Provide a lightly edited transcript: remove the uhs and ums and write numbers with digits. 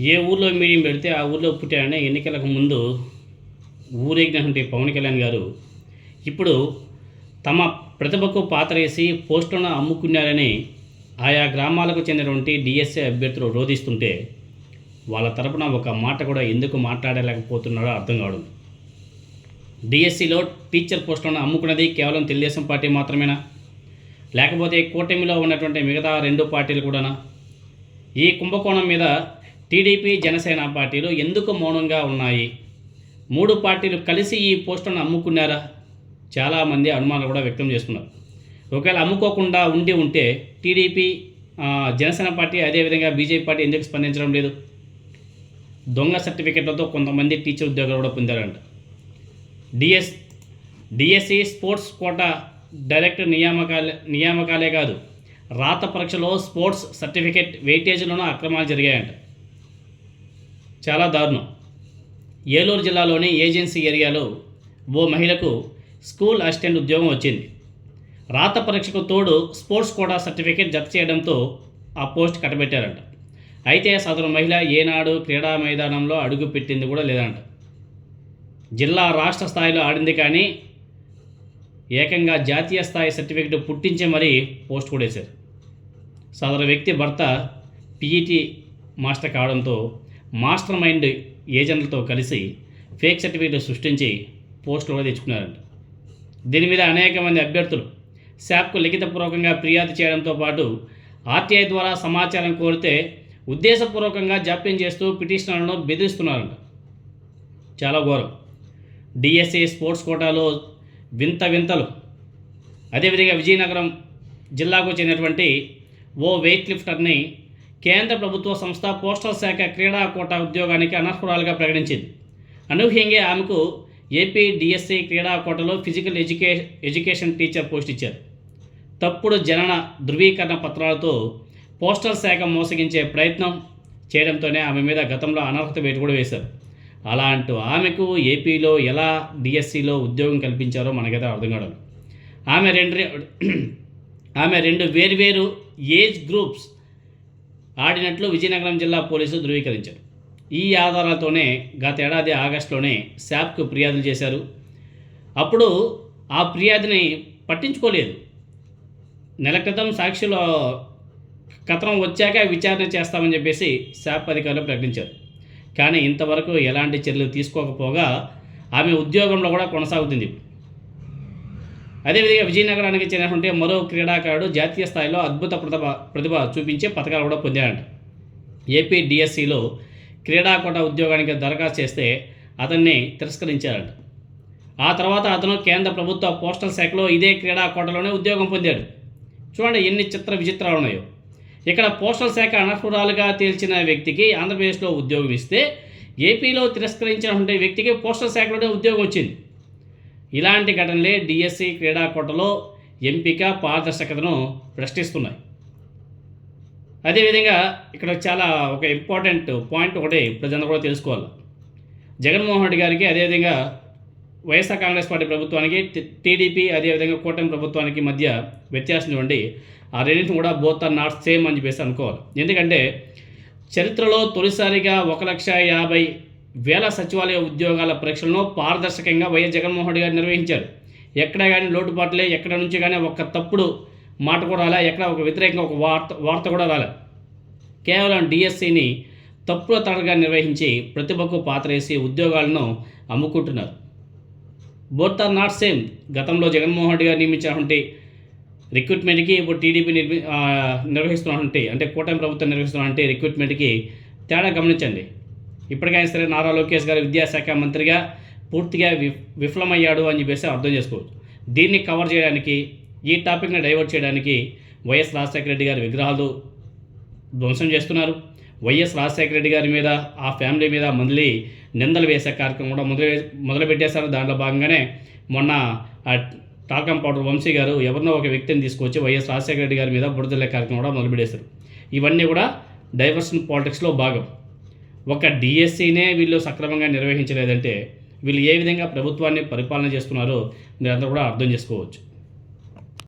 ఏ ఊర్లో మీడియం పెడితే ఆ ఊర్లో పుట్టారని ఎన్నికలకు ముందు ఊరేగినటువంటి పవన్ కళ్యాణ్ గారు ఇప్పుడు తమ ప్రతిభకు పాతరేసి పోస్టులను అమ్ముకున్నారని ఆయా గ్రామాలకు చెందినటువంటి డిఎస్ఏ అభ్యర్థులు రోధిస్తుంటే వాళ్ళ తరపున ఒక మాట కూడా ఎందుకు మాట్లాడలేకపోతున్నారో అర్థం కావడం. డిఎస్సిలో టీచర్ పోస్టులను అమ్ముకున్నది కేవలం తెలుగుదేశం పార్టీ మాత్రమేనా, లేకపోతే కూటమిలో ఉన్నటువంటి మిగతా రెండు పార్టీలు కూడానా? ఈ కుంభకోణం మీద టీడీపీ జనసేన పార్టీలు ఎందుకు మౌనంగా ఉన్నాయి? మూడు పార్టీలు కలిసి ఈ పోస్టులను అమ్ముకున్నారా? చాలామంది అనుమానాలు కూడా వ్యక్తం చేస్తున్నారు. ఒకవేళ అమ్ముకోకుండా ఉంటే టీడీపీ జనసేన పార్టీ అదేవిధంగా బీజేపీ పార్టీ ఎందుకు స్పందించడం లేదు? దొంగ సర్టిఫికెట్లతో కొంతమంది టీచర్ ఉద్యోగాలు కూడా పొందారంట. డిఎస్సి స్పోర్ట్స్ కోటా డైరెక్ట్ నియామకాలే కాదు, రాత పరీక్షలో స్పోర్ట్స్ సర్టిఫికెట్ వెయిటేజ్లోనూ అక్రమాలు జరిగాయంట. చాలా దారుణం. ఏలూరు జిల్లాలోని ఏజెన్సీ ఏరియాలో ఓ మహిళకు స్కూల్ అసిస్టెంట్ ఉద్యోగం వచ్చింది. రాత పరీక్షకు తోడు స్పోర్ట్స్ కోటా సర్టిఫికెట్ జత చేయడంతో ఆ పోస్ట్ కట్టబెట్టారంట. అయితే సదరు మహిళ ఏనాడు క్రీడా మైదానంలో అడుగు పెట్టింది కూడా లేదంట. జిల్లా రాష్ట్ర స్థాయిలో ఆడింది, కానీ ఏకంగా జాతీయ స్థాయి సర్టిఫికెట్ పుట్టించి మరీ పోస్ట్ కూడా వేశారు. సదరు వ్యక్తి భర్త పీఈటీ మాస్టర్ కావడంతో మాస్టర్ మైండ్ ఏజెంట్లతో కలిసి ఫేక్ సర్టిఫికెట్ సృష్టించి పోస్టులు కూడా తెచ్చుకున్నారంట. దీని మీద అనేక మంది అభ్యర్థులు శాప్కు లిఖితపూర్వకంగా ఫిర్యాదు చేయడంతో పాటు ఆర్టీఐ ద్వారా సమాచారం కోరితే ఉద్దేశపూర్వకంగా జాప్యం చేస్తూ పిటిషనర్లను బెదిరిస్తున్నారంట. చాలా ఘోరం. డిఎస్సి స్పోర్ట్స్ కోటాలో వింతలు. అదేవిధంగా విజయనగరం జిల్లాకు చెందినటువంటి ఓ వెయిట్ లిఫ్టర్ని కేంద్ర ప్రభుత్వ సంస్థ పోస్టల్ శాఖ క్రీడా కోటా ఉద్యోగానికి అనర్హురాలుగా ప్రకటించింది. అనూహ్యంగా ఆమెకు ఏపీ డిఎస్సి క్రీడా కోటాలో ఫిజికల్ ఎడ్యుకేషన్ టీచర్ పోస్ట్ ఇచ్చారు. తప్పుడు జనన ధృవీకరణ పత్రాలతో పోస్టల్ శాఖ మోసగించే ప్రయత్నం చేయడంతోనే ఆమె మీద గతంలో అనర్హత వేటు కూడా వేశారు. అలాంటి ఆమెకు ఏపీలో ఎలా డిఎస్సిలో ఉద్యోగం కల్పించారో మనకైతే అర్థం కావడం. ఆమె రెండు వేర్వేరు ఏజ్ గ్రూప్స్ ఆడినట్లు విజయనగరం జిల్లా పోలీసులు ధృవీకరించారు. ఈ ఆధారాలతోనే గత ఏడాది ఆగస్టులోనే శాప్కు ఫిర్యాదులు చేశారు. అప్పుడు ఆ ఫిర్యాదుని పట్టించుకోలేదు. నెల క్రితం సాక్షిలో కథనం వచ్చాక విచారణ చేస్తామని చెప్పేసి శాప్ అధికారులు ప్రకటించారు. కానీ ఇంతవరకు ఎలాంటి చర్యలు తీసుకోకపోగా ఆమె ఉద్యోగంలో కూడా కొనసాగుతుంది. అదేవిధంగా విజయనగరానికి చెందినటువంటి మరో క్రీడాకారుడు జాతీయ స్థాయిలో అద్భుత ప్రతిభ చూపించే పథకాలు కూడా పొందారంట. ఏపీ డిఎస్సిలో క్రీడా కోటా ఉద్యోగానికి దరఖాస్తు చేస్తే అతన్ని తిరస్కరించారంట. ఆ తర్వాత అతను కేంద్ర ప్రభుత్వ పోస్టల్ శాఖలో ఇదే క్రీడా కోటాలోనే ఉద్యోగం పొందాడు. చూడండి ఎన్ని విచిత్రాలు ఉన్నాయో. ఇక్కడ పోస్టల్ శాఖ అనర్హురాలుగా తేల్చిన వ్యక్తికి ఆంధ్రప్రదేశ్లో ఉద్యోగం ఇస్తే ఏపీలో తిరస్కరించినటువంటి వ్యక్తికి పోస్టల్ శాఖలోనే ఉద్యోగం వచ్చింది. ఇలాంటి ఘటనలే డిఎస్సి క్రీడా కోటాలో ఎంపిక పారదర్శకతను ప్రశ్నిస్తున్నాయి. అదేవిధంగా ఇక్కడ చాలా ఒక ఇంపార్టెంట్ పాయింట్ ఒకటి ప్రజలందరూ కూడా తెలుసుకోవాలి. జగన్మోహన్ రెడ్డి గారికి అదేవిధంగా వైఎస్ఆర్ కాంగ్రెస్ పార్టీ ప్రభుత్వానికి టీడీపీ అదేవిధంగా కూటమి ప్రభుత్వానికి మధ్య వ్యత్యాసం చూడండి. ఆ రెండింటిని కూడా బోత్ ఆర్ నాట్ సేమ్ అని చెప్పేసి అనుకోవాలి. ఎందుకంటే చరిత్రలో తొలిసారిగా 1,50,000 సచివాలయ ఉద్యోగాల పరీక్షలను పారదర్శకంగా వైఎస్ జగన్మోహన్ రెడ్డి గారు నిర్వహించారు. ఎక్కడ కానీ లోటుపాట్లే, ఎక్కడ నుంచి కానీ ఒక తప్పుడు మాట కూడా రాలే, ఎక్కడ ఒక వ్యతిరేకంగా ఒక వార్త కూడా రాలే. కేవలం డిఎస్సిని తప్పుల తడగా నిర్వహించి ప్రతిభకు పాతరేసి ఉద్యోగాలను అమ్ముకుంటున్నారు. Both are not same. గతంలో జగన్మోహన్ రెడ్డి గారు నియమించినటువంటి రిక్రూట్మెంట్కి ఇప్పుడు టీడీపీ నిర్వహిస్తున్నటువంటి అంటే కూటమి ప్రభుత్వం నిర్వహిస్తున్నటువంటి రిక్రూట్మెంట్కి తేడా గమనించండి. ఇప్పటికైనా సరే నారా లోకేష్ గారు విద్యాశాఖ మంత్రిగా పూర్తిగా విఫలమయ్యాడు అని చెప్పేసి అర్థం చేసుకోవచ్చు. దీన్ని కవర్ చేయడానికి, ఈ టాపిక్ని డైవర్ట్ చేయడానికి వైఎస్ రాజశేఖర రెడ్డి గారి విగ్రహాలు ధ్వంసం చేస్తున్నారు. వైఎస్ రాజశేఖర రెడ్డి గారి మీద, ఆ ఫ్యామిలీ మీద మళ్ళీ నిందలు వేసే కార్యక్రమం కూడా మొదలుపెట్టేశారు. దాంట్లో భాగంగానే మొన్న టాల్కం పౌడర్ వంశీ గారు ఎవరినో ఒక వ్యక్తిని తీసుకొచ్చి వైఎస్ రాజశేఖర రెడ్డి గారి మీద బురదలే కార్యక్రమం కూడా మొదలుపెట్టేశారు. ఇవన్నీ కూడా డైవర్షన్ పాలిటిక్స్లో భాగం. ఒక డిఎస్సినే వీళ్ళు సక్రమంగా నిర్వహించలేదంటే వీళ్ళు ఏ విధంగా ప్రభుత్వాన్ని పరిపాలన చేస్తున్నారో మీరందరూ కూడా అర్థం చేసుకోవచ్చు.